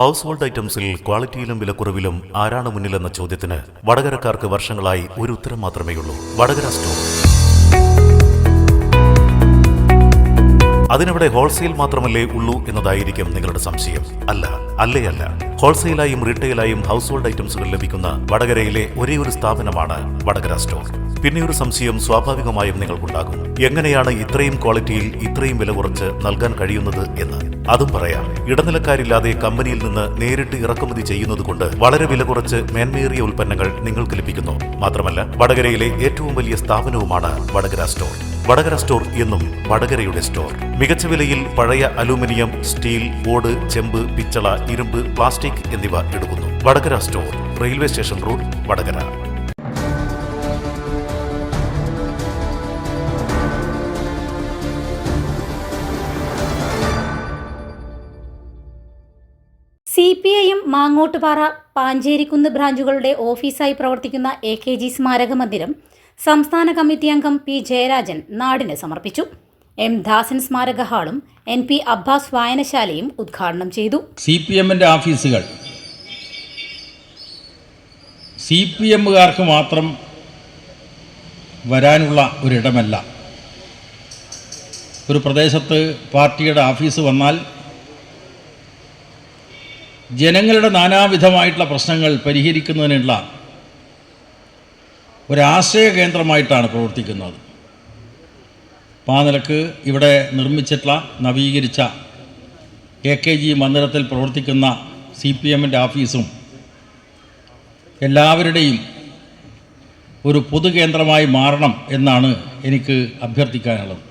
House hold ഐറ്റംസിൽ ക്വാളിറ്റിയിലും വിലക്കുറവിലും ആരാണ് മുന്നിലെന്ന ചോദ്യത്തിന് വടകരക്കാർക്ക് വർഷങ്ങളായി ഒരു ഉത്തരം മാത്രമേയുള്ളൂ: വടകര സ്റ്റോർ. അതിനവിടെ ഹോൾസെയിൽ മാത്രമല്ലേ ഉള്ളൂ എന്നതായിരിക്കും നിങ്ങളുടെ സംശയം. അല്ല. ഹോൾസെയിലായും റീറ്റെയിലായും ഹൗസ് ഹോൾഡ് ഐറ്റംസുകൾ ലഭിക്കുന്ന വടകരയിലെ ഒരേ ഒരു സ്ഥാപനമാണ് വടകര സ്റ്റോർ. പിന്നെ ഒരു സംശയം സ്വാഭാവികമായും നിങ്ങൾക്കുണ്ടാകും: എങ്ങനെയാണ് ഇത്രയും ക്വാളിറ്റിയിൽ ഇത്രയും വില കുറച്ച് നൽകാൻ കഴിയുന്നത് എന്ന്. അതും പറയാം. ഇടനിലക്കാരില്ലാതെ കമ്പനിയിൽ നിന്ന് നേരിട്ട് ഇറക്കുമതി ചെയ്യുന്നതുകൊണ്ട് വളരെ വില കുറച്ച് മേന്മയേറിയ ഉൽപ്പന്നങ്ങൾ നിങ്ങൾക്ക് ലഭിക്കുന്നു. മാത്രമല്ല, വടകരയിലെ ഏറ്റവും വലിയ സ്ഥാപനവുമാണ് വടകര സ്റ്റോർ. വടകര സ്റ്റോർ എന്നും വടകരയുടെ സ്റ്റോർ. മികച്ച വിലയിൽ പഴയ അലൂമിനിയം, സ്റ്റീൽ, ഓട്, ചെമ്പ്, പിച്ചള, ഇരുമ്പ്, പ്ലാസ്റ്റിക് എന്നിവ എടുക്കുന്നു. Vadakara store, railway station road, Vadakara. CPIM മാങ്ങോട്ടുപാറ, പാഞ്ചേരിക്കുന്ന് ബ്രാഞ്ചുകളുടെ ഓഫീസായി പ്രവർത്തിക്കുന്ന AKG സ്മാരക മന്ദിരം സംസ്ഥാന കമ്മിറ്റി അംഗം P. ജയരാജൻ നാടിന് സമർപ്പിച്ചു. M. ദാസൻ സ്മാരക ഹാളും NP. അബ്ബാസ് വായനശാലയും ഉദ്ഘാടനം ചെയ്തു. CPMന്റെ ഓഫീസുകൾ CPMകാർക്ക് മാത്രം വരാനുള്ള ഒരിടമല്ല. ഒരു പ്രദേശത്ത് പാർട്ടിയുടെ ഓഫീസ് വന്നാൽ ജനങ്ങളുടെ നാനാവിധമായിട്ടുള്ള പ്രശ്നങ്ങൾ പരിഹരിക്കുന്നതിനുള്ള ഒരാശ്രയ കേന്ദ്രമായിട്ടാണ് പ്രവർത്തിക്കുന്നത്. ആ നിലക്ക് ഇവിടെ നിർമ്മിച്ചിട്ടുള്ള നവീകരിച്ച AKG മന്ദിരത്തിൽ പ്രവർത്തിക്കുന്ന CPMന്റെ ഓഫീസും എല്ലാവരുടെയും ഒരു പൊതുകേന്ദ്രമായി മാറണം എന്നാണ് എനിക്ക് അഭ്യർത്ഥിക്കാനുള്ളത്.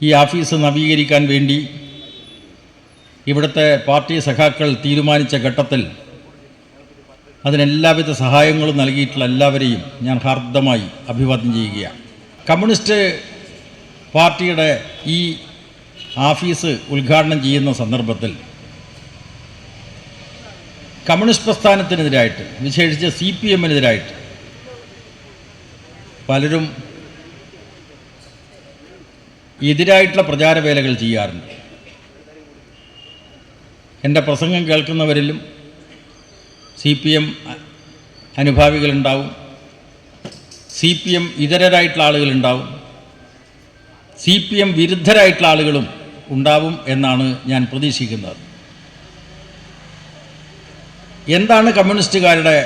ഈ ഓഫീസ് നവീകരിക്കാൻ വേണ്ടി ഇവിടുത്തെ പാർട്ടി സഖാക്കൾ തീരുമാനിച്ച ഘട്ടത്തിൽ അതിനെല്ലാവിധ സഹായങ്ങളും നൽകിയിട്ടുള്ള എല്ലാവരെയും ഞാൻ ഹാർദമായി അഭിവാദ്യം ചെയ്യുകയാണ്. കമ്മ്യൂണിസ്റ്റ് പാർട്ടിയുടെ ഈ ഓഫീസ് ഉദ്ഘാടനം ചെയ്യുന്ന സന്ദർഭത്തിൽ കമ്മ്യൂണിസ്റ്റ് പ്രസ്ഥാനത്തിനെതിരായിട്ട്, വിശേഷിച്ച് CPMനെതിരായിട്ട് പലരും എതിരായിട്ടുള്ള പ്രചാരവേലകൾ ചെയ്യാറുണ്ട്. എൻ്റെ പ്രസംഗം കേൾക്കുന്നവരിലും CPM അനുഭാവികളുണ്ടാവും, CPM ഇതരരായിട്ടുള്ള ആളുകളുണ്ടാവും, CPM വിരുദ്ധരായിട്ടുള്ള ആളുകളും ഉണ്ടാവും എന്നാണ് ഞാൻ പ്രതീക്ഷിക്കുന്നത്. എന്താണ് കമ്മ്യൂണിസ്റ്റുകാരുടെ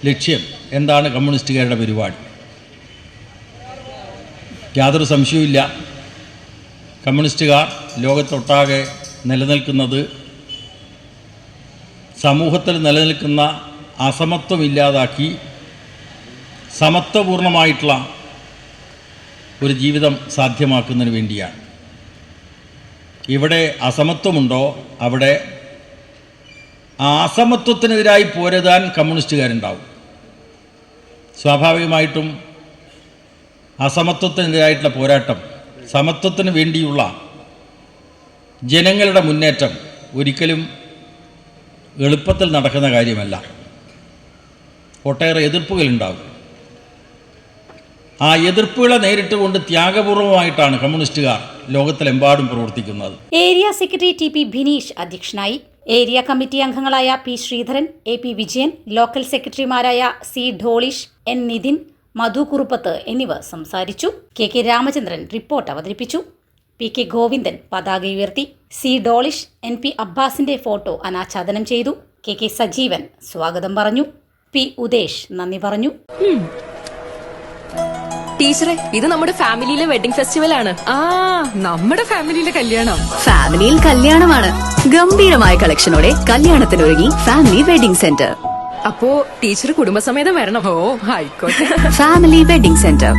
ലക്ഷ്യം? എന്താണ് കമ്മ്യൂണിസ്റ്റുകാരുടെ പരിപാടി? യാതൊരു സംശയവുമില്ല, കമ്മ്യൂണിസ്റ്റുകാർ ലോകത്തൊട്ടാകെ നിലനിൽക്കുന്നത് സമൂഹത്തിൽ നിലനിൽക്കുന്ന അസമത്വം ഇല്ലാതാക്കി സമത്വപൂർണമായിട്ടുള്ള ഒരു ജീവിതം സാധ്യമാക്കുന്നതിന് വേണ്ടിയാണ്. ഇവിടെ അസമത്വമുണ്ടോ അവിടെ ആ അസമത്വത്തിനെതിരായി പോരാടാൻ കമ്മ്യൂണിസ്റ്റുകാരുണ്ടാവും. സ്വാഭാവികമായിട്ടും അസമത്വത്തിനെതിരായിട്ടുള്ള പോരാട്ടം, സമത്വത്തിന് വേണ്ടിയുള്ള ജനങ്ങളുടെ മുന്നേറ്റം ഒരിക്കലും എളുപ്പത്തിൽ നടക്കുന്ന കാര്യമല്ല. ഒട്ടേറെ എതിർപ്പുകളുണ്ടാകും. ആ എതിർപ്പുകളെ നേരിട്ടുകൊണ്ട് ത്യാഗപൂർവമായിട്ടാണ് കമ്മ്യൂണിസ്റ്റുകാർ ലോകത്തിലെമ്പാടും പ്രവർത്തിക്കുന്നത്. ഏരിയ സെക്രട്ടറി TP ബിനീഷ് അധ്യക്ഷനായി. ഏരിയ കമ്മിറ്റി അംഗങ്ങളായ P. Sreedharan, AP. Vijayan, local സെക്രട്ടറിമാരായ C. ഡോളിഷ്, N. നിതിൻ, മധു കുറുപ്പത്ത് എന്നിവർ സംസാരിച്ചു. KK രാമചന്ദ്രൻ റിപ്പോർട്ട് അവതരിപ്പിച്ചു. PK ഗോവിന്ദൻ പതാക ഉയർത്തി. C. ഡോളിഷ്, NP. അബ്ബാസിന്റെ ഫോട്ടോ അനാച്ഛാദനം ചെയ്തു. KK സജീവൻ സ്വാഗതം പറഞ്ഞു. P. ഉദേശ് നന്ദി പറഞ്ഞു. ടീച്ചറെ, ഇത് നമ്മുടെ ഫാമിലിയിലെ വെഡിങ് ഫെസ്റ്റിവൽ ആണ്. നമ്മുടെ ഫാമിലിയിലെ കല്യാണം. ഫാമിലിയിൽ കല്യാണമാണ്. ഗംഭീരമായ കളക്ഷനോടെ കല്യാണത്തിനൊരുങ്ങി ഫാമിലി വെഡിംഗ് സെന്റർ. അപ്പോ ടീച്ചർ കുടുംബസമേതം വരണം. ഓ, ആയിക്കോട്ടെ. Family wedding centre.